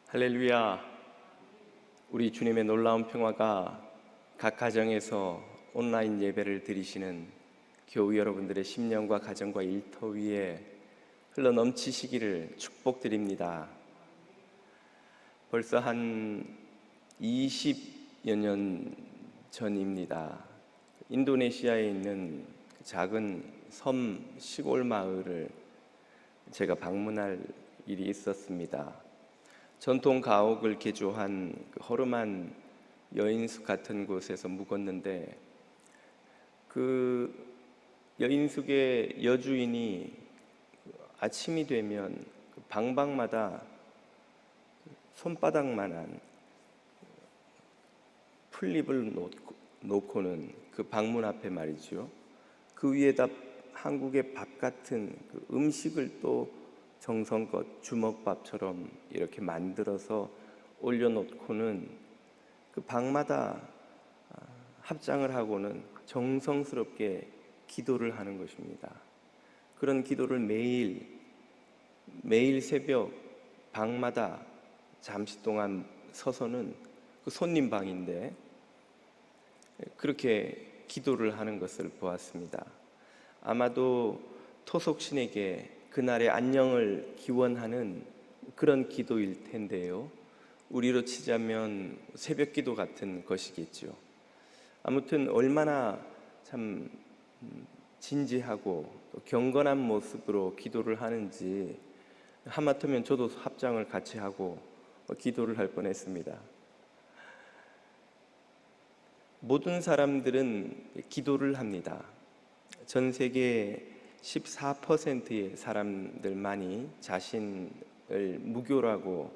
할렐루야. 우리 주님의 놀라운 평화가 각 가정에서 온라인 예배를 드리시는 교우 여러분들의 심령과 가정과 일터 위에 흘러 넘치시기를 축복드립니다. 벌써 한 20여 년 전입니다. 인도네시아에 있는 작은 섬 시골 마을을 제가 방문할 일이 있었습니다. 전통 가옥을 개조한 허름한 여인숙 같은 곳에서 묵었는데, 그 여인숙의 여주인이 아침이 되면 방방마다 손바닥만한 풀잎을 놓고는 그 방문 앞에 말이죠, 그 위에다 한국의 밥 같은 그 음식을 또 정성껏 주먹밥처럼 이렇게 만들어서 올려놓고는 그 방마다 합장을 하고는 정성스럽게 기도를 하는 것입니다. 그런 기도를 매일 새벽 방마다 잠시 동안 서서는 그 손님 방인데 그렇게 기도를 하는 것을 보았습니다. 아마도 토속신에게 그날의 안녕을 기원하는 그런 기도일 텐데요, 우리로 치자면 새벽 기도 같은 것이겠죠. 아무튼 얼마나 참 진지하고 경건한 모습으로 기도를 하는지, 하마터면 저도 합장을 같이 하고 기도를 할 뻔했습니다. 모든 사람들은 기도를 합니다. 전 세계 14%의 사람들만이 자신을 무교라고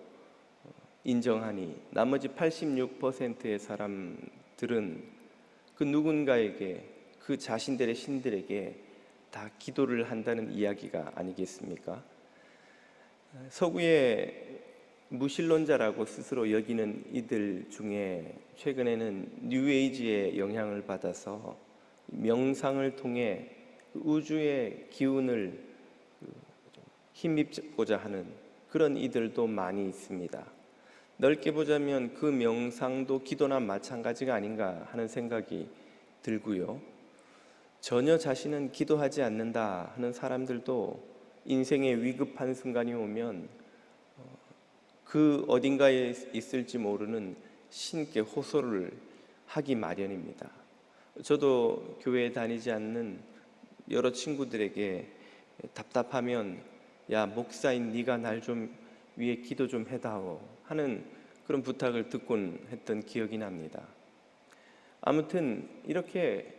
인정하니, 나머지 86%의 사람들은 그 누군가에게, 그 자신들의 신들에게 다 기도를 한다는 이야기가 아니겠습니까? 서구의 무신론자라고 스스로 여기는 이들 중에 최근에는 뉴에이지의 영향을 받아서 명상을 통해 우주의 기운을 힘입고자 하는 그런 이들도 많이 있습니다. 넓게 보자면 그 명상도 기도나 마찬가지가 아닌가 하는 생각이 들고요, 전혀 자신은 기도하지 않는다 하는 사람들도 인생의 위급한 순간이 오면 그 어딘가에 있을지 모르는 신께 호소를 하기 마련입니다. 저도 교회에 다니지 않는 여러 친구들에게 답답하면, 야, 목사인 네가 날 좀 위해 기도 좀 해다오 하는 그런 부탁을 듣곤 했던 기억이 납니다. 아무튼 이렇게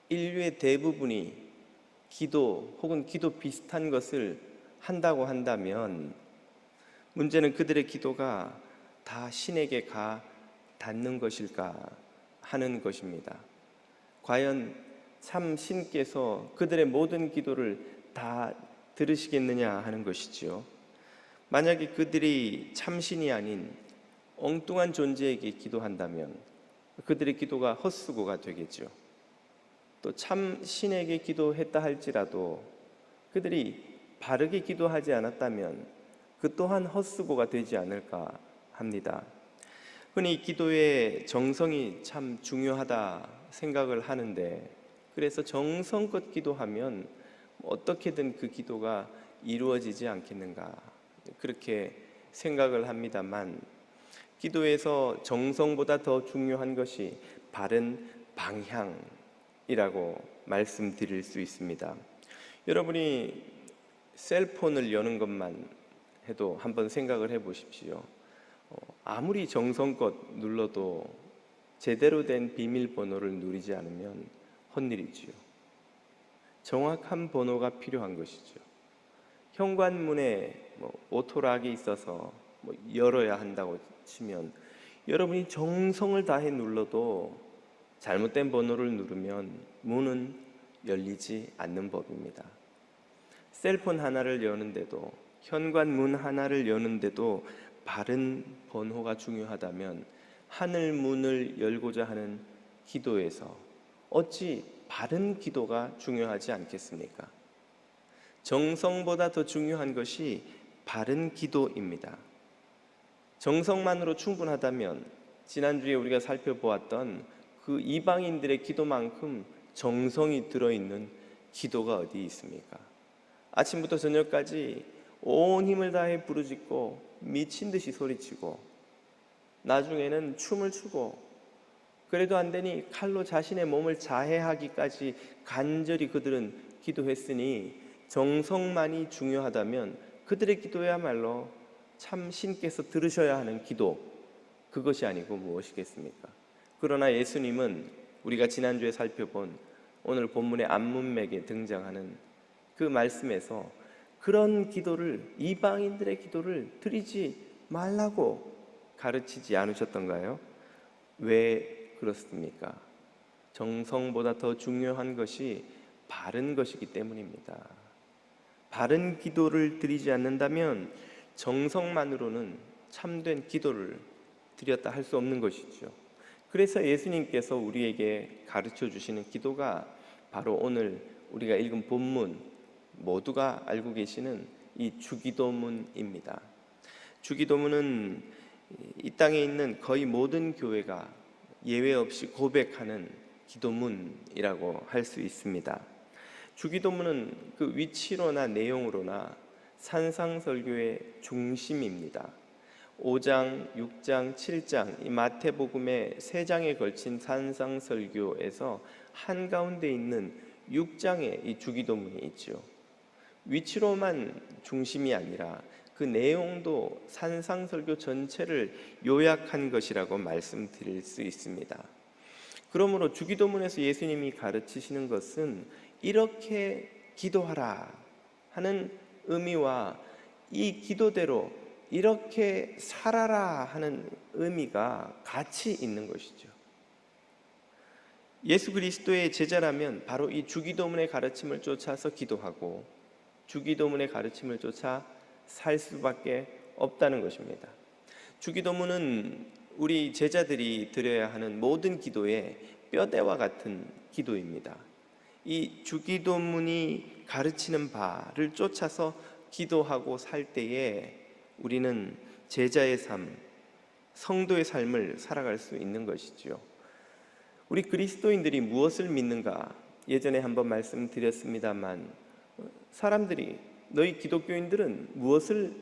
인류의 대부분이 기도 혹은 기도 비슷한 것을 한다고 한다면, 문제는 그들의 기도가 다 신에게 가 닿는 것일까 하는 것입니다. 과연 참 신께서 그들의 모든 기도를 다 들으시겠느냐 하는 것이지요. 만약에 그들이 참신이 아닌 엉뚱한 존재에게 기도한다면 그들의 기도가 헛수고가 되겠죠. 또 참신에게 기도했다 할지라도 그들이 바르게 기도하지 않았다면 그 또한 헛수고가 되지 않을까 합니다. 흔히 기도의 정성이 참 중요하다 생각을 하는데, 그래서 정성껏 기도하면 어떻게든 그 기도가 이루어지지 않겠는가 그렇게 생각을 합니다만, 기도에서 정성보다 더 중요한 것이 바른 방향이라고 말씀드릴 수 있습니다. 여러분이 셀폰을 여는 것만 해도 한번 생각을 해 보십시오. 아무리 정성껏 눌러도 제대로 된 비밀번호를 누르지 않으면 헛일이지요. 정확한 번호가 필요한 것이죠. 현관문에 오토락이 있어서 열어야 한다고 치면, 여러분이 정성을 다해 눌러도 잘못된 번호를 누르면 문은 열리지 않는 법입니다. 셀폰 하나를 여는데도, 현관문 하나를 여는데도 바른 번호가 중요하다면 하늘 문을 열고자 하는 기도에서 어찌 바른 기도가 중요하지 않겠습니까? 정성보다 더 중요한 것이 바른 기도입니다. 정성만으로 충분하다면 지난주에 우리가 살펴보았던 그 이방인들의 기도만큼 정성이 들어있는 기도가 어디 있습니까? 아침부터 저녁까지 온 힘을 다해 부르짖고 미친 듯이 소리치고 나중에는 춤을 추고 그래도 안 되니 칼로 자신의 몸을 자해하기까지 간절히 그들은 기도했으니 정성만이 중요하다면 그들의 기도야말로 참 신께서 들으셔야 하는 기도, 그것이 아니고 무엇이겠습니까? 그러나 예수님은 우리가 지난주에 살펴본 오늘 본문의 안문맥에 등장하는 그 말씀에서 그런 기도를, 이방인들의 기도를 드리지 말라고 가르치지 않으셨던가요? 왜 그렇습니까? 정성보다 더 중요한 것이 바른 것이기 때문입니다. 바른 기도를 드리지 않는다면 정성만으로는 참된 기도를 드렸다 할 수 없는 것이죠. 그래서 예수님께서 우리에게 가르쳐 주시는 기도가 바로 오늘 우리가 읽은 본문 모두가 알고 계시는 이 주기도문입니다. 주기도문은 이 땅에 있는 거의 모든 교회가 예외 없이 고백하는 기도문이라고 할 수 있습니다. 주기도문은 그 위치로나 내용으로나 산상설교의 중심입니다. 5장, 6장, 7장 이 마태복음의 3장에 걸친 산상설교에서 한가운데 있는 6장에 이 주기도문이 있죠. 위치로만 중심이 아니라 그 내용도 산상설교 전체를 요약한 것이라고 말씀드릴 수 있습니다. 그러므로 주기도문에서 예수님이 가르치시는 것은 이렇게 기도하라 하는 의미와 이 기도대로 이렇게 살아라 하는 의미가 같이 있는 것이죠. 예수 그리스도의 제자라면 바로 이 주기도문의 가르침을 쫓아서 기도하고 주기도문의 가르침을 쫓아 살 수밖에 없다는 것입니다. 주기도문은 우리 제자들이 드려야 하는 모든 기도의 뼈대와 같은 기도입니다. 이 주기도문이 가르치는 바를 쫓아서 기도하고 살 때에 우리는 제자의 삶, 성도의 삶을 살아갈 수 있는 것이죠. 우리 그리스도인들이 무엇을 믿는가? 예전에 한번 말씀드렸습니다만 사람들이 너희 기독교인들은 무엇을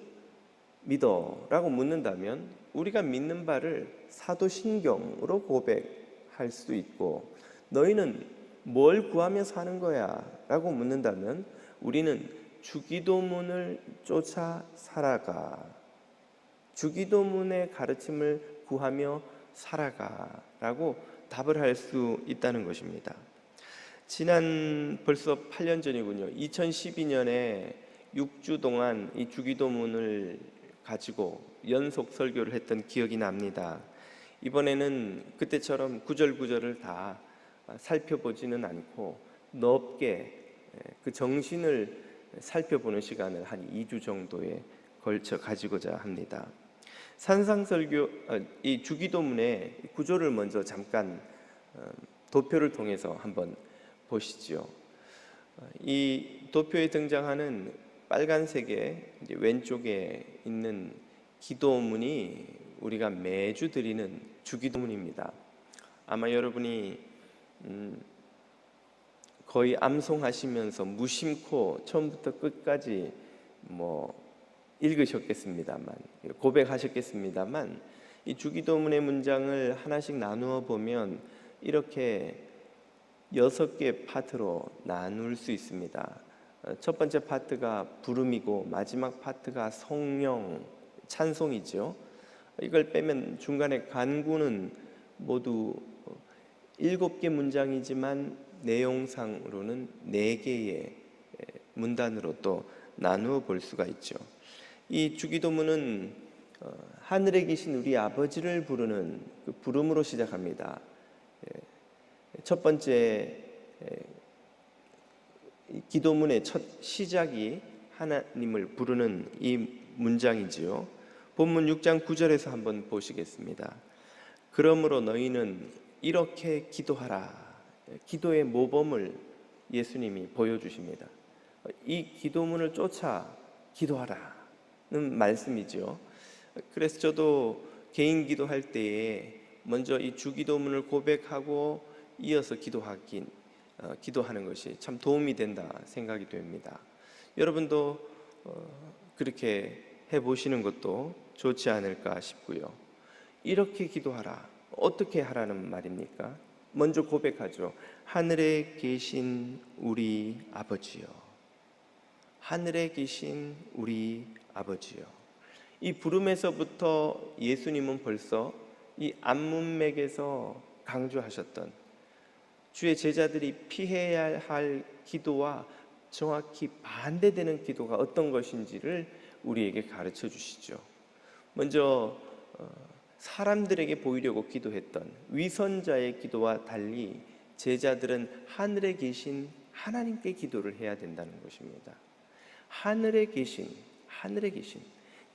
믿어? 라고 묻는다면 우리가 믿는 바를 사도신경으로 고백할 수도 있고 너희는 뭘 구하며 사는 거야? 라고 묻는다면 우리는 주기도문을 쫓아 살아가, 주기도문의 가르침을 구하며 살아가 라고 답을 할 수 있다는 것입니다. 지난 벌써 8년 전이군요. 2012년에 6주 동안 이 주기도문을 가지고 연속 설교를 했던 기억이 납니다. 이번에는 그때처럼 구절구절을 다 살펴보지는 않고 넓게 그 정신을 살펴보는 시간을 한 2주 정도에 걸쳐 가지고자 합니다. 산상설교 이 주기도문의 구조를 먼저 잠깐 도표를 통해서 한번 보시죠. 이 도표에 등장하는 빨간색의 왼쪽에 있는 기도문이 우리가 매주 드리는 주기도문입니다. 아마 여러분이 거의 암송하시면서 무심코 처음부터 끝까지 읽으셨겠습니다만, 고백하셨겠습니다만 이 주기도문의 문장을 하나씩 나누어 보면 이렇게 6개 파트로 나눌 수 있습니다. 첫 번째 파트가 부름이고 마지막 파트가 성령, 찬송이죠. 이걸 빼면 중간에 간구는 모두 7개 문장이지만 내용상으로는 4개의 문단으로 또 나누어 볼 수가 있죠. 이 주기도문은 하늘에 계신 우리 아버지를 부르는 그 부름으로 시작합니다. 첫 번째 기도문의 첫 시작이 하나님을 부르는 이 문장이지요. 본문 6장 9절에서 한번 보시겠습니다. 그러므로 너희는 이렇게 기도하라. 기도의 모범을 예수님이 보여주십니다. 이 기도문을 쫓아 기도하라는 말씀이죠. 그래서 저도 개인 기도할 때에 먼저 이 주기도문을 고백하고 이어서 기도하는 것이 참 도움이 된다 생각이 됩니다. 여러분도 그렇게 해보시는 것도 좋지 않을까 싶고요. 이렇게 기도하라. 어떻게 하라는 말입니까? 먼저 고백하죠. 하늘에 계신 우리 아버지요. 하늘에 계신 우리 아버지요. 이 부름에서부터 예수님은 벌써 이 안문맥에서 강조하셨던 주의 제자들이 피해야 할 기도와 정확히 반대되는 기도가 어떤 것인지를 우리에게 가르쳐 주시죠. 먼저 사람들에게 보이려고 기도했던 위선자의 기도와 달리 제자들은 하늘에 계신 하나님께 기도를 해야 된다는 것입니다. 하늘에 계신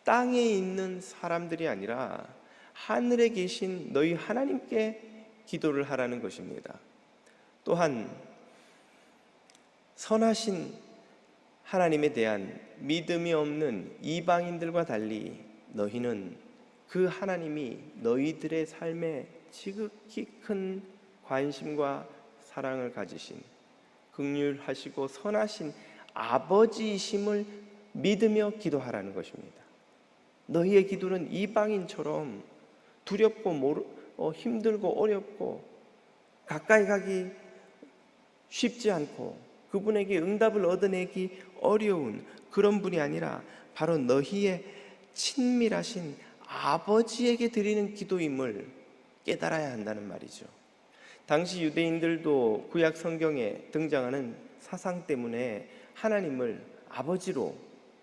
땅에 있는 사람들이 아니라 하늘에 계신 너희 하나님께 기도를 하라는 것입니다. 또한 선하신 하나님에 대한 믿음이 없는 이방인들과 달리 너희는 그 하나님이 너희들의 삶에 지극히 큰 관심과 사랑을 가지신 긍휼하시고 선하신 아버지이심을 믿으며 기도하라는 것입니다. 너희의 기도는 이방인처럼 두렵고 힘들고 어렵고 가까이 가기 쉽지 않고 그분에게 응답을 얻어내기 어려운 그런 분이 아니라 바로 너희의 친밀하신 아버지에게 드리는 기도임을 깨달아야 한다는 말이죠. 당시 유대인들도 구약 성경에 등장하는 사상 때문에 하나님을 아버지로,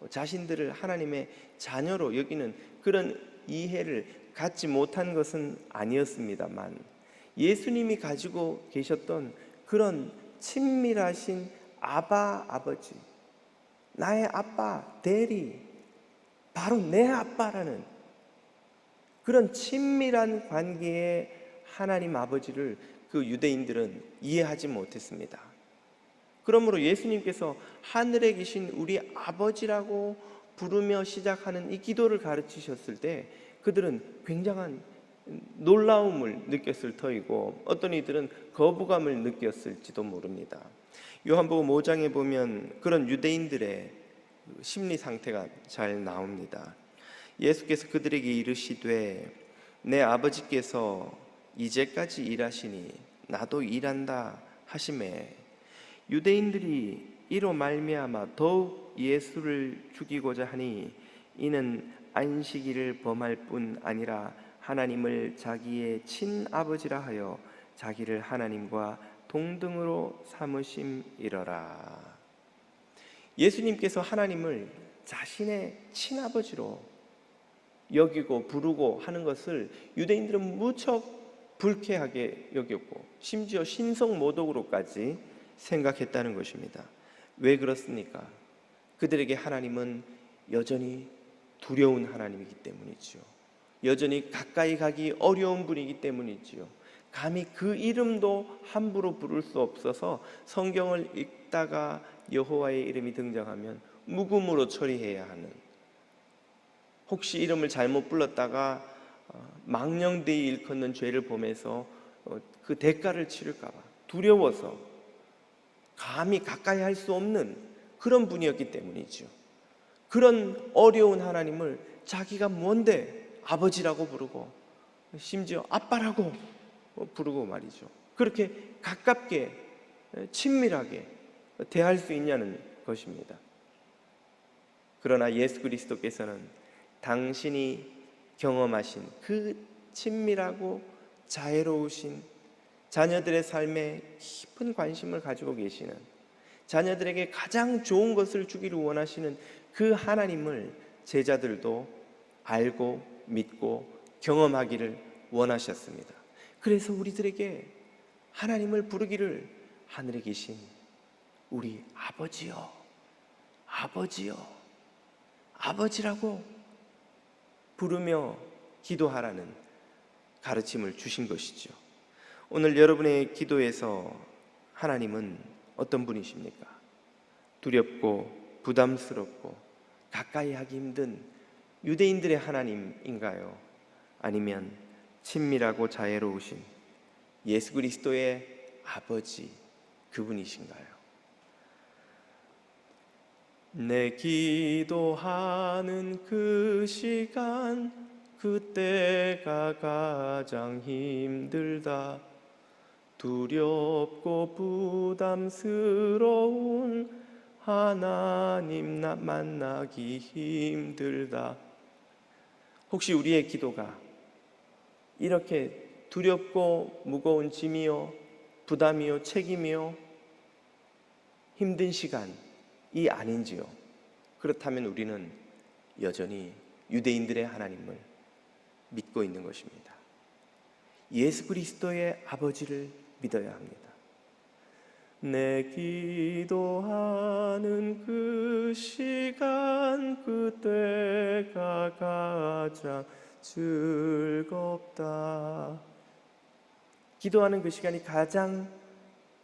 자신들을 하나님의 자녀로 여기는 그런 이해를 갖지 못한 것은 아니었습니다만 예수님이 가지고 계셨던 그런 친밀하신 아버지, 나의 아빠, 대리, 바로 내 아빠라는 그런 친밀한 관계의 하나님 아버지를 그 유대인들은 이해하지 못했습니다. 그러므로 예수님께서 하늘에 계신 우리 아버지라고 부르며 시작하는 이 기도를 가르치셨을 때 그들은 굉장한 놀라움을 느꼈을 터이고 어떤 이들은 거부감을 느꼈을지도 모릅니다. 요한복음 5장에 보면 그런 유대인들의 심리 상태가 잘 나옵니다. 예수께서 그들에게 이르시되 내 아버지께서 이제까지 일하시니 나도 일한다 하시매 유대인들이 이로 말미암아 더욱 예수를 죽이고자 하니 이는 안식일을 범할 뿐 아니라 하나님을 자기의 친아버지라 하여 자기를 하나님과 동등으로 삼으심이러라. 예수님께서 하나님을 자신의 친아버지로 여기고 부르고 하는 것을 유대인들은 무척 불쾌하게 여겼고 심지어 신성모독으로까지 생각했다는 것입니다. 왜 그렇습니까? 그들에게 하나님은 여전히 두려운 하나님이기 때문이지요. 여전히 가까이 가기 어려운 분이기 때문이지요. 감히 그 이름도 함부로 부를 수 없어서 성경을 읽다가 여호와의 이름이 등장하면 묵음으로 처리해야 하는, 혹시 이름을 잘못 불렀다가 망령되이 일컫는 죄를 범해서 그 대가를 치를까 봐 두려워서 감히 가까이 할 수 없는 그런 분이었기 때문이죠. 그런 어려운 하나님을 자기가 뭔데 아버지라고 부르고 심지어 아빠라고 부르고 말이죠. 그렇게 가깝게 친밀하게 대할 수 있냐는 것입니다. 그러나 예수 그리스도께서는 당신이 경험하신 그 친밀하고 자애로우신 자녀들의 삶에 깊은 관심을 가지고 계시는, 자녀들에게 가장 좋은 것을 주기를 원하시는 그 하나님을 제자들도 알고 믿고 경험하기를 원하셨습니다. 그래서 우리들에게 하나님을 부르기를 하늘에 계신 우리 아버지요, 아버지요, 아버지라고 부르며 기도하라는 가르침을 주신 것이죠. 오늘 여러분의 기도에서 하나님은 어떤 분이십니까? 두렵고 부담스럽고 가까이 하기 힘든 유대인들의 하나님인가요? 아니면 친밀하고 자애로우신 예수 그리스도의 아버지, 그분이신가요? 내 기도하는 그 시간, 그때가 가장 힘들다. 두렵고 부담스러운 하나님 만나기 힘들다. 혹시 우리의 기도가 이렇게 두렵고 무거운 짐이요, 부담이요, 책임이요, 힘든 시간이 아닌지요? 그렇다면 우리는 여전히 유대인들의 하나님을 믿고 있는 것입니다. 예수 그리스도의 아버지를 믿어야 합니다. 내 기도하는 그 시간, 그때가 가장 즐겁다. 기도하는 그 시간이 가장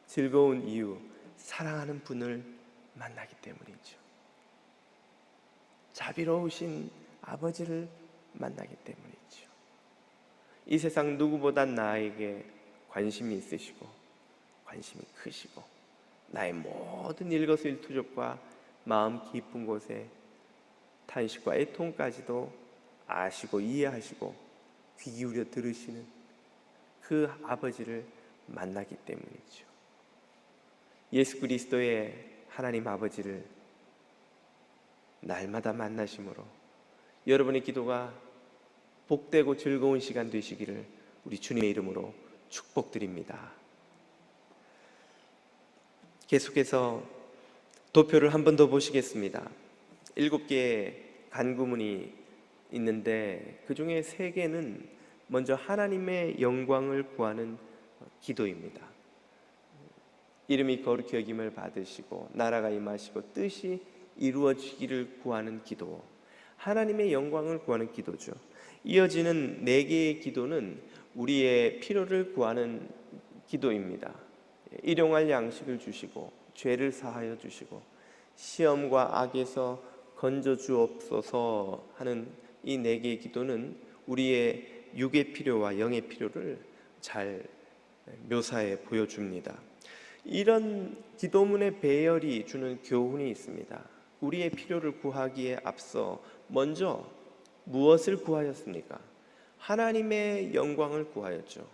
즐거운 이유, 사랑하는 분을 만나기 때문이죠. 자비로우신 아버지를 만나기 때문이죠. 이 세상 누구보다 나에게 관심이 있으시고 관심이 크시고 나의 모든 일거수일투족과 마음 깊은 곳에 탄식과 애통까지도 아시고 이해하시고 귀 기울여 들으시는 그 아버지를 만나기 때문이죠. 예수 그리스도의 하나님 아버지를 날마다 만나심으로 여러분의 기도가 복되고 즐거운 시간 되시기를 우리 주님의 이름으로 축복드립니다. 계속해서 도표를 한 번 더 보시겠습니다. 7개의 간구문이 있는데 그 중에 3개는 먼저 하나님의 영광을 구하는 기도입니다. 이름이 거룩히 여김을 받으시고 나라가 임하시고 뜻이 이루어지기를 구하는 기도, 하나님의 영광을 구하는 기도죠. 이어지는 4개의 기도는 우리의 필요를 구하는 기도입니다. 일용할 양식을 주시고 죄를 사하여 주시고 시험과 악에서 건져 주옵소서 하는 이 4개의 기도는 우리의 육의 필요와 영의 필요를 잘 묘사해 보여줍니다. 이런 기도문의 배열이 주는 교훈이 있습니다. 우리의 필요를 구하기에 앞서 먼저 무엇을 구하였습니까? 하나님의 영광을 구하였죠.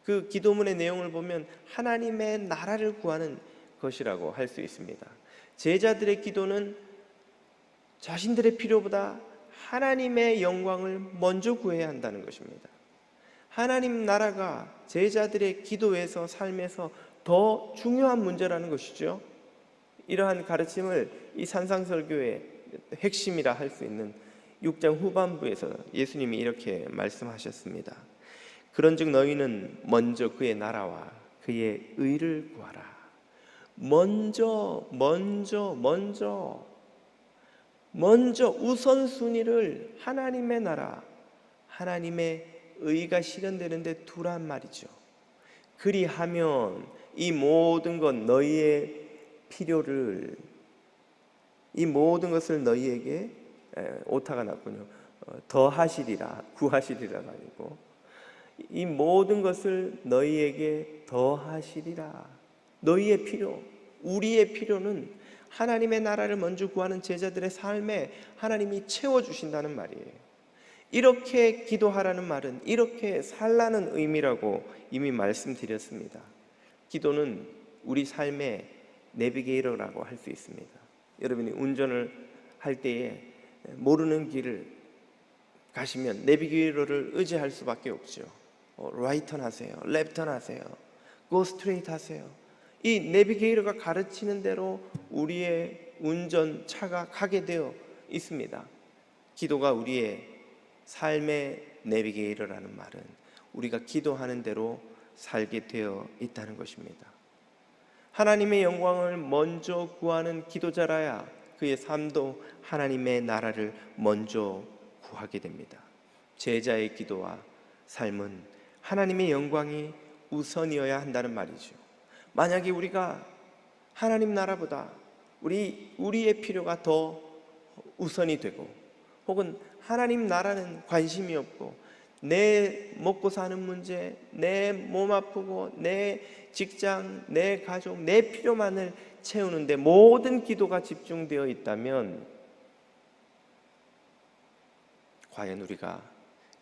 그 기도문의 내용을 보면 하나님의 나라를 구하는 것이라고 할 수 있습니다. 제자들의 기도는 자신들의 필요보다 하나님의 영광을 먼저 구해야 한다는 것입니다. 하나님 나라가 제자들의 기도에서 삶에서 더 중요한 문제라는 것이죠. 이러한 가르침을 이 산상설교의 핵심이라 할 수 있는 6장 후반부에서 예수님이 이렇게 말씀하셨습니다. 그런즉 너희는 먼저 그의 나라와 그의 의를 구하라. 먼저 우선순위를 하나님의 나라, 하나님의 의가 실현되는데 두란 말이죠. 그리하면 이 모든 것 너희의 필요를, 이 모든 것을 너희에게, 오타가 났군요. 더하시리라, 구하시리라가 아니고 이 모든 것을 너희에게 더하시리라. 너희의 필요, 우리의 필요는 하나님의 나라를 먼저 구하는 제자들의 삶에 하나님이 채워주신다는 말이에요. 이렇게 기도하라는 말은 이렇게 살라는 의미라고 이미 말씀드렸습니다. 기도는 우리 삶의 내비게이터라고 할 수 있습니다. 여러분이 운전을 할 때에 모르는 길을 가시면 내비게이터를 의지할 수밖에 없죠. 라이트 턴 하세요, 랩 턴 하세요, 고 스트레이트 하세요. 이 내비게이터가 가르치는 대로 우리의 운전차가 가게 되어 있습니다. 기도가 우리의 삶의 내비게이터라는 말은 우리가 기도하는 대로 살게 되어 있다는 것입니다. 하나님의 영광을 먼저 구하는 기도자라야 그의 삶도 하나님의 나라를 먼저 구하게 됩니다. 제자의 기도와 삶은 하나님의 영광이 우선이어야 한다는 말이죠. 만약에 우리가 하나님 나라보다 우리의 필요가 더 우선이 되고 혹은 하나님 나라는 관심이 없고 내 먹고 사는 문제, 내 몸 아프고 내 직장, 내 가족, 내 필요만을 채우는데 모든 기도가 집중되어 있다면 과연 우리가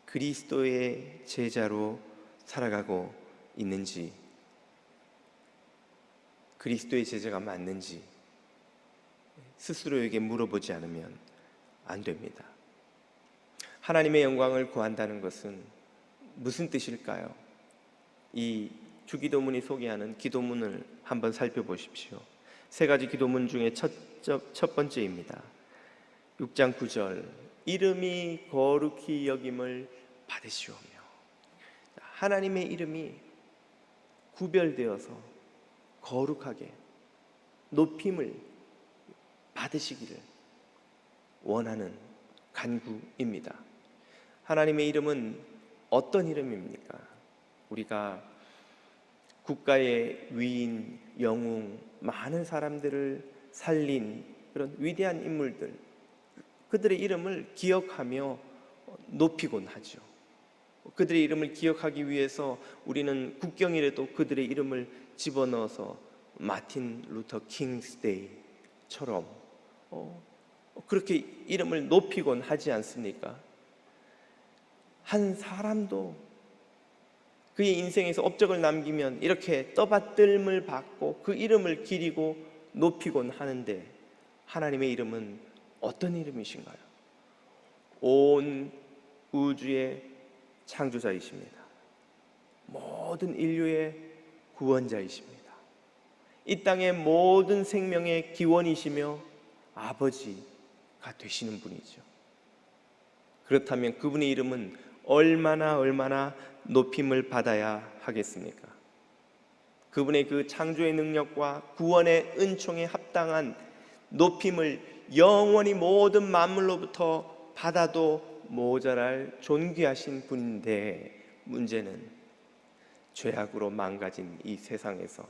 그리스도의 제자로 살아가고 있는지, 그리스도의 제자가 맞는지 스스로에게 물어보지 않으면 안 됩니다. 하나님의 영광을 구한다는 것은 무슨 뜻일까요? 이 주기도문이 소개하는 기도문을 한번 살펴보십시오. 세 가지 기도문 중에 첫 번째입니다. 6장 9절, 이름이 거룩히 여김을 받으시오며. 하나님의 이름이 구별되어서 거룩하게 높임을 받으시기를 원하는 간구입니다. 하나님의 이름은 어떤 이름입니까? 우리가 국가의 위인, 영웅, 많은 사람들을 살린 그런 위대한 인물들, 그들의 이름을 기억하며 높이곤 하죠. 그들의 이름을 기억하기 위해서 우리는 국경일에도 그들의 이름을 집어넣어서 마틴 루터 킹스 데이처럼 그렇게 이름을 높이곤 하지 않습니까? 한 사람도 그의 인생에서 업적을 남기면 이렇게 떠받들음을 받고 그 이름을 기리고 높이곤 하는데, 하나님의 이름은 어떤 이름이신가요? 온 우주의 창조자이십니다. 모든 인류의 구원자이십니다. 이 땅의 모든 생명의 기원이시며 아버지가 되시는 분이죠. 그렇다면 그분의 이름은 얼마나 높임을 받아야 하겠습니까? 그분의 그 창조의 능력과 구원의 은총에 합당한 높임을 영원히 모든 만물로부터 받아도 모자랄 존귀하신 분인데, 문제는 죄악으로 망가진 이 세상에서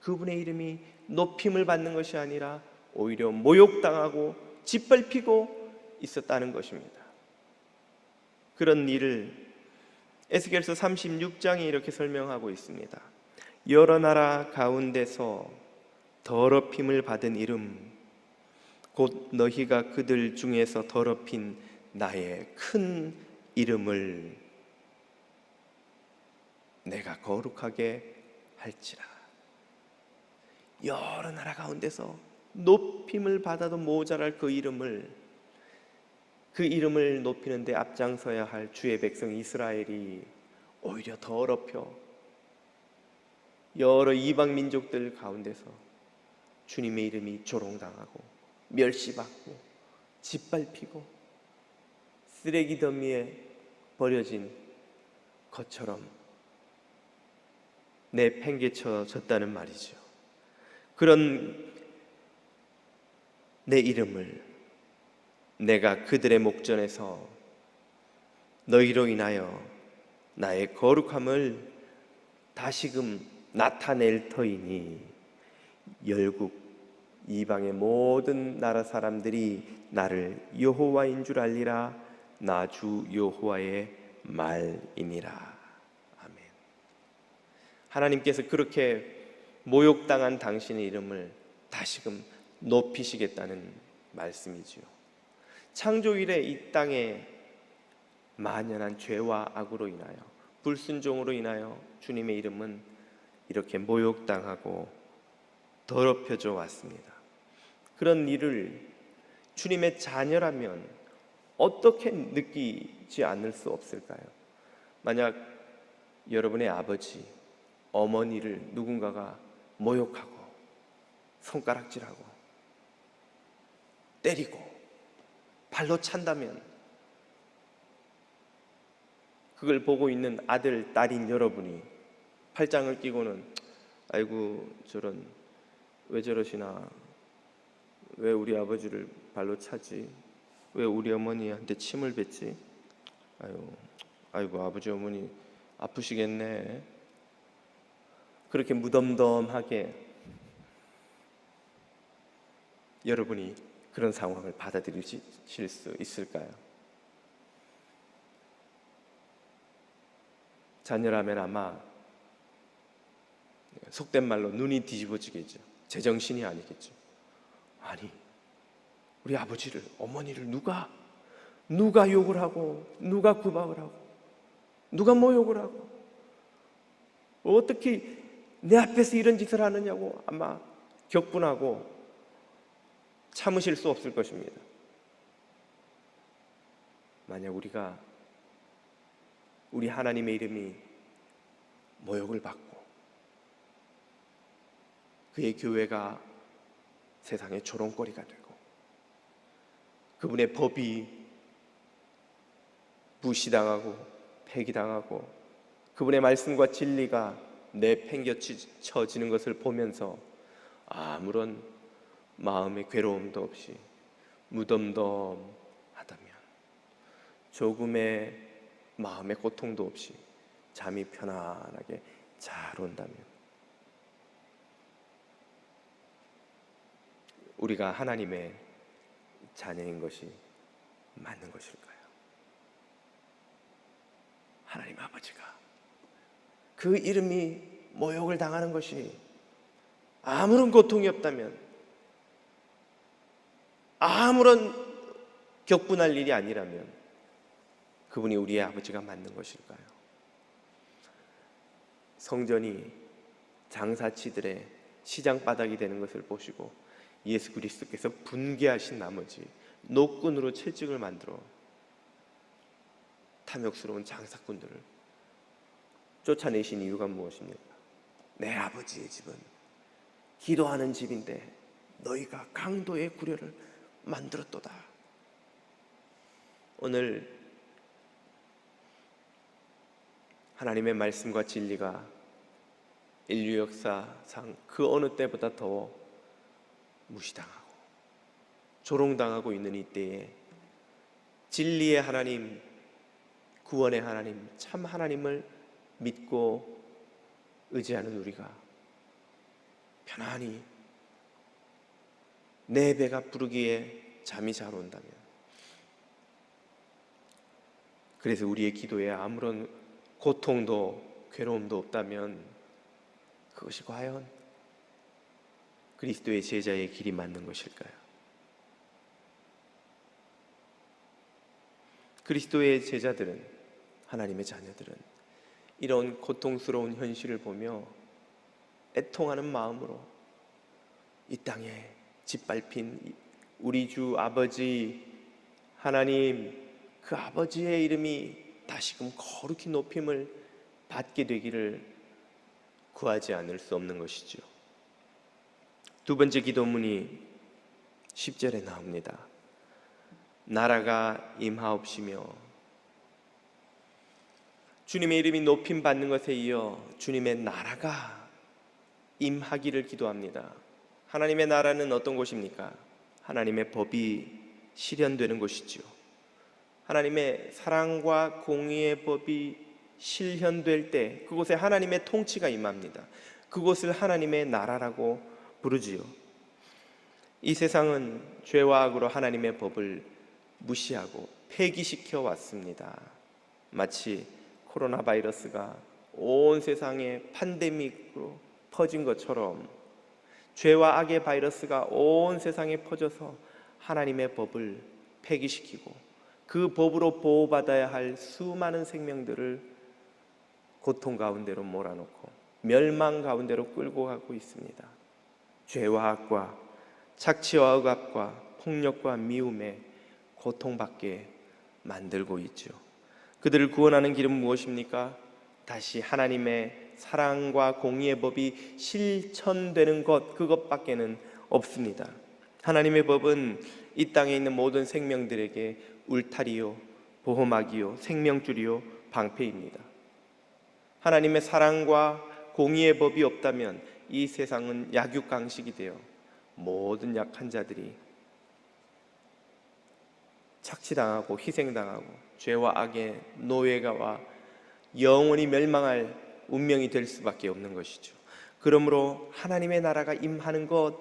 그분의 이름이 높임을 받는 것이 아니라 오히려 모욕당하고 짓밟히고 있었다는 것입니다. 그런 일을 에스겔서 36장이 이렇게 설명하고 있습니다. 여러 나라 가운데서 더럽힘을 받은 이름, 곧 너희가 그들 중에서 더럽힌 나의 큰 이름을 내가 거룩하게 할지라. 여러 나라 가운데서 높임을 받아도 모자랄 그 이름을 높이는데 앞장서야 할 주의 백성 이스라엘이 오히려 더럽혀 여러 이방 민족들 가운데서 주님의 이름이 조롱당하고 멸시받고 짓밟히고 쓰레기 더미에 버려진 것처럼 내팽개쳐졌다는 말이죠. 그런 내 이름을 내가 그들의 목전에서 너희로 인하여 나의 거룩함을 다시금 나타낼 터이니 열국 이방의 모든 나라 사람들이 나를 여호와인 줄 알리라. 나 주 여호와의 말이니라. 아멘. 하나님께서 그렇게 모욕당한 당신의 이름을 다시금 높이시겠다는 말씀이지요. 창조 이래 이 땅에 만연한 죄와 악으로 인하여, 불순종으로 인하여 주님의 이름은 이렇게 모욕당하고 더럽혀져 왔습니다. 그런 일을 주님의 자녀라면 어떻게 느끼지 않을 수 없을까요? 만약 여러분의 아버지, 어머니를 누군가가 모욕하고 손가락질하고 때리고 발로 찬다면 그걸 보고 있는 아들, 딸인 여러분이 팔짱을 끼고는 아이고 저런 왜 저러시나, 왜 우리 아버지를 발로 차지, 왜 우리 어머니한테 침을 뱉지, 아이고 아버지 어머니 아프시겠네, 그렇게 무덤덤하게 여러분이 그런 상황을 받아들이실 수 있을까요? 자녀라면 아마 속된 말로 눈이 뒤집어지겠죠. 제정신이 아니겠죠. 아니, 우리 아버지를, 어머니를 누가 욕을 하고, 누가 구박을 하고, 누가 모욕을 하고, 어떻게 내 앞에서 이런 짓을 하느냐고 아마 격분하고 참으실 수 없을 것입니다. 만약 우리 하나님의 이름이 모욕을 받고 그의 교회가 세상의 조롱거리가 되고 그분의 법이 무시당하고 폐기당하고 그분의 말씀과 진리가 내팽개쳐지는 것을 보면서 아무런 마음의 괴로움도 없이 무덤덤하다면, 조금의 마음의 고통도 없이 잠이 편안하게 잘 온다면, 우리가 하나님의 자녀인 것이 맞는 것일까요? 하나님 아버지가 그 이름이 모욕을 당하는 것이 아무런 고통이 없다면, 아무런 격분할 일이 아니라면 그분이 우리의 아버지가 맞는 것일까요? 성전이 장사치들의 시장 바닥이 되는 것을 보시고 예수 그리스도께서 분개하신 나머지 노끈으로 채찍을 만들어 탐욕스러운 장사꾼들을 쫓아내신 이유가 무엇입니까? 내 아버지의 집은 기도하는 집인데 너희가 강도의 구려를 만들었도다. 오늘 하나님의 말씀과 진리가 인류 역사상 그 어느 때보다 더 무시당하고 조롱당하고 있는 이때에 진리의 하나님, 구원의 하나님, 참 하나님을 믿고 의지하는 우리가 편안히 내 배가 부르기에 잠이 잘 온다면, 그래서 우리의 기도에 아무런 고통도 괴로움도 없다면 그것이 과연 그리스도의 제자의 길이 맞는 것일까요? 그리스도의 제자들은, 하나님의 자녀들은 이런 고통스러운 현실을 보며 애통하는 마음으로 이 땅에 짓밟힌 우리 주 아버지 하나님, 그 아버지의 이름이 다시금 거룩히 높임을 받게 되기를 구하지 않을 수 없는 것이죠. 두 번째 기도문이 10절에 나옵니다. 나라가 임하옵시며, 주님의 이름이 높임 받는 것에 이어 주님의 나라가 임하기를 기도합니다. 하나님의 나라는 어떤 곳입니까? 하나님의 법이 실현되는 곳이죠. 하나님의 사랑과 공의의 법이 실현될 때 그곳에 하나님의 통치가 임합니다. 그곳을 하나님의 나라라고 부르지요. 이 세상은 죄와 악으로 하나님의 법을 무시하고 폐기시켜 왔습니다. 마치 코로나 바이러스가 온 세상에 팬데믹으로 퍼진 것처럼 죄와 악의 바이러스가 온 세상에 퍼져서 하나님의 법을 폐기시키고 그 법으로 보호받아야 할 수많은 생명들을 고통 가운데로 몰아넣고 멸망 가운데로 끌고 가고 있습니다. 죄와 악과 착취와 억압과 폭력과 미움에 고통받게 만들고 있죠. 그들을 구원하는 길은 무엇입니까? 다시 하나님의 사랑과 공의의 법이 실천되는 것, 그것밖에는 없습니다. 하나님의 법은 이 땅에 있는 모든 생명들에게 울타리요, 보호막이요, 생명줄이요, 방패입니다. 하나님의 사랑과 공의의 법이 없다면 이 세상은 약육강식이 되어 모든 약한 자들이 착취당하고 희생당하고 죄와 악의 노예가 와 영원히 멸망할 운명이 될 수밖에 없는 것이죠. 그러므로 하나님의 나라가 임하는 것,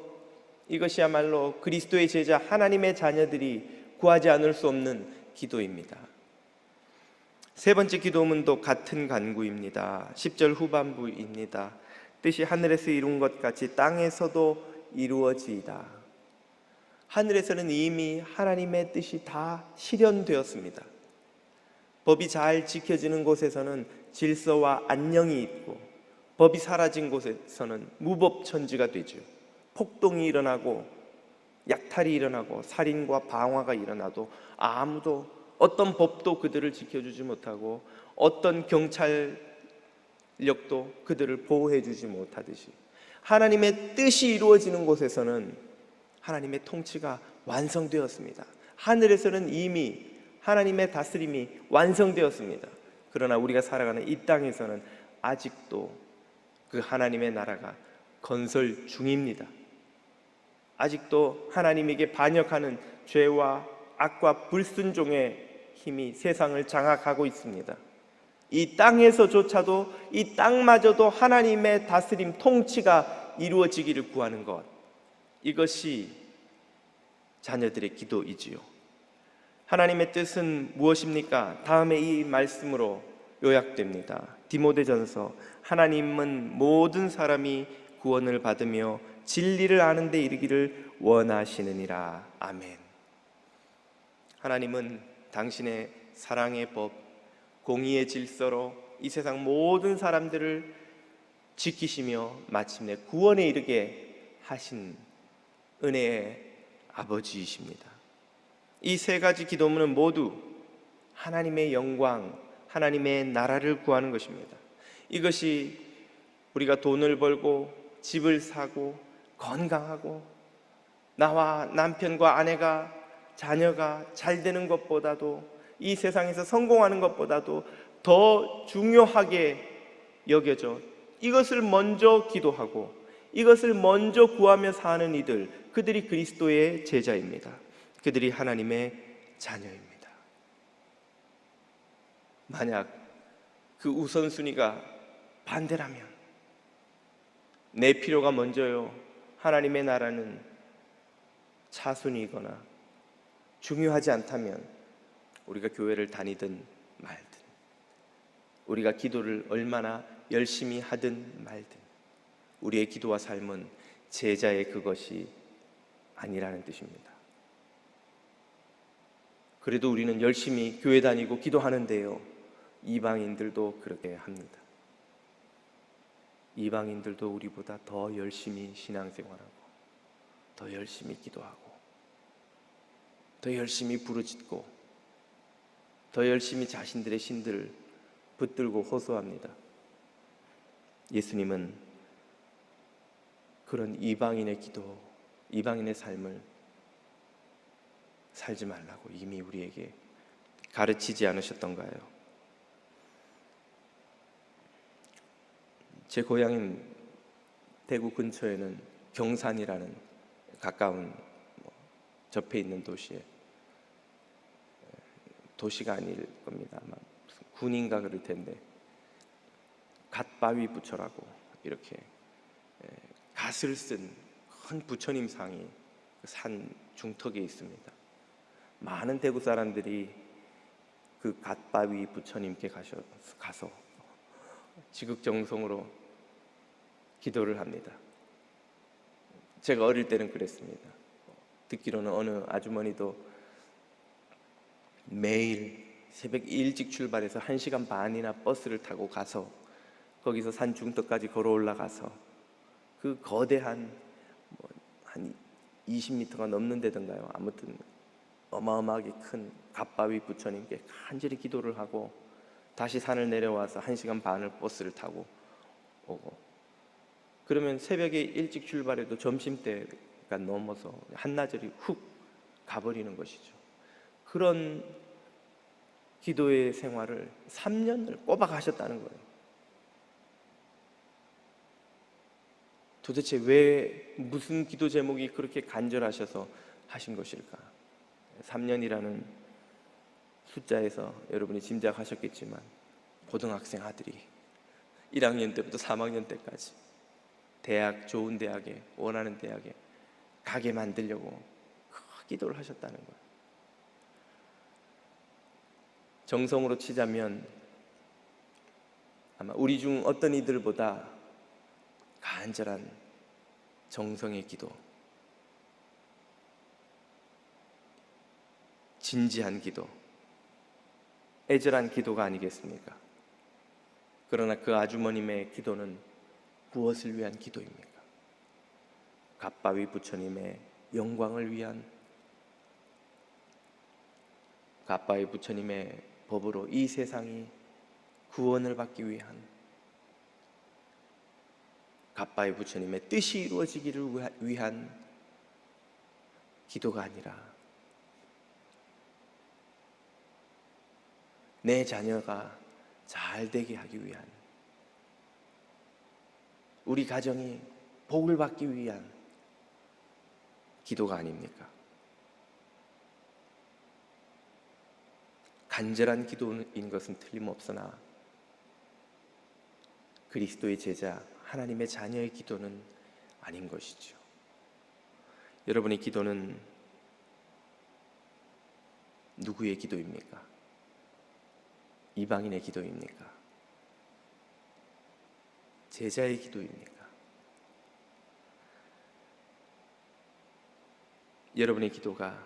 이것이야말로 그리스도의 제자 하나님의 자녀들이 구하지 않을 수 없는 기도입니다. 세 번째 기도문도 같은 간구입니다. 10절 후반부입니다. 뜻이 하늘에서 이룬 것 같이 땅에서도 이루어지이다. 하늘에서는 이미 하나님의 뜻이 다 실현되었습니다. 법이 잘 지켜지는 곳에서는 질서와 안녕이 있고, 법이 사라진 곳에서는 무법천지가 되죠. 폭동이 일어나고 약탈이 일어나고 살인과 방화가 일어나도 아무도, 어떤 법도 그들을 지켜주지 못하고 어떤 경찰력도 그들을 보호해 주지 못하듯이, 하나님의 뜻이 이루어지는 곳에서는 하나님의 통치가 완성되었습니다. 하늘에서는 이미 하나님의 다스림이 완성되었습니다. 그러나 우리가 살아가는 이 땅에서는 아직도 그 하나님의 나라가 건설 중입니다. 아직도 하나님에게 반역하는 죄와 악과 불순종의 힘이 세상을 장악하고 있습니다. 이 땅에서조차도, 이 땅마저도 하나님의 다스림, 통치가 이루어지기를 구하는 것, 이것이 자녀들의 기도이지요. 하나님의 뜻은 무엇입니까? 다음에 이 말씀으로 요약됩니다. 디모데전서, 하나님은 모든 사람이 구원을 받으며 진리를 아는 데 이르기를 원하시느니라. 아멘. 하나님은 당신의 사랑의 법, 공의의 질서로 이 세상 모든 사람들을 지키시며 마침내 구원에 이르게 하신 은혜의 아버지이십니다. 이 세 가지 기도문은 모두 하나님의 영광, 하나님의 나라를 구하는 것입니다. 이것이 우리가 돈을 벌고 집을 사고 건강하고 나와 남편과 아내가, 자녀가 잘 되는 것보다도, 이 세상에서 성공하는 것보다도 더 중요하게 여겨져 이것을 먼저 기도하고 이것을 먼저 구하며 사는 이들, 그들이 그리스도의 제자입니다. 그들이 하나님의 자녀입니다. 만약 그 우선순위가 반대라면, 내 필요가 먼저요, 하나님의 나라는 차순위이거나 중요하지 않다면, 우리가 교회를 다니든 말든, 우리가 기도를 얼마나 열심히 하든 말든, 우리의 기도와 삶은 제자의 그것이 아니라는 뜻입니다. 그래도 우리는 열심히 교회 다니고 기도하는데요, 이방인들도 그렇게 합니다. 이방인들도 우리보다 더 열심히 신앙생활하고, 더 열심히 기도하고, 더 열심히 부르짖고, 더 열심히 자신들의 신들을 붙들고 호소합니다. 예수님은 그런 이방인의 기도, 이방인의 삶을 살지 말라고 이미 우리에게 가르치지 않으셨던가요? 제 고향인 대구 근처에는 경산이라는 가까운 접해 있는 도시가 아닐 겁니다. 아마 군인가 그럴 텐데, 갓바위 부처라고 이렇게 갓을 쓴 큰 부처님 상이 산 중턱에 있습니다. 많은 대구 사람들이 그 갓바위 부처님께 가서 지극정성으로 기도를 합니다. 제가 어릴 때는 그랬습니다. 듣기로는 어느 아주머니도 매일 새벽 일찍 출발해서 1시간 반이나 버스를 타고 가서 거기서 산 중턱까지 걸어 올라가서 그 거대한 한 20m가 넘는 데던가요, 아무튼 어마어마하게 큰 갓바위 부처님께 간절히 기도를 하고 다시 산을 내려와서 1시간 반을 버스를 타고 오고, 그러면 새벽에 일찍 출발해도 점심때가 넘어서 한나절이 훅 가버리는 것이죠. 그런 기도의 생활을 3년을 꼬박 하셨다는 거예요. 도대체 왜, 무슨 기도 제목이 그렇게 간절하셔서 하신 것일까? 3년이라는 숫자에서 여러분이 짐작하셨겠지만, 고등학생 아들이 1학년 때부터 3학년 때까지 좋은 대학에, 원하는 대학에 가게 만들려고 그 기도를 하셨다는 거예요. 정성으로 치자면 아마 우리 중 어떤 이들보다 간절한 정성의 기도, 진지한 기도, 애절한 기도가 아니겠습니까? 그러나 그 아주머님의 기도는 무엇을 위한 기도입니까? 갓바위 부처님의 영광을 위한, 갓바위 부처님의 법으로 이 세상이 구원을 받기 위한, 갓바위 부처님의 뜻이 이루어지기를 위한 기도가 아니라 내 자녀가 잘 되게 하기 위한, 우리 가정이 복을 받기 위한 기도가 아닙니까? 간절한 기도인 것은 틀림없으나 그리스도의 제자, 하나님의 자녀의 기도는 아닌 것이죠. 여러분의 기도는 누구의 기도입니까? 이방인의 기도입니까? 제자의 기도입니까? 여러분의 기도가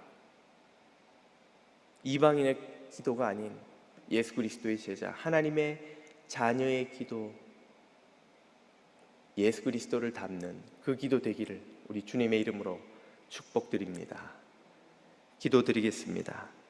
이방인의 기도가 아닌 예수 그리스도의 제자, 하나님의 자녀의 기도, 예수 그리스도를 닮는 그 기도 되기를 우리 주님의 이름으로 축복드립니다. 기도드리겠습니다.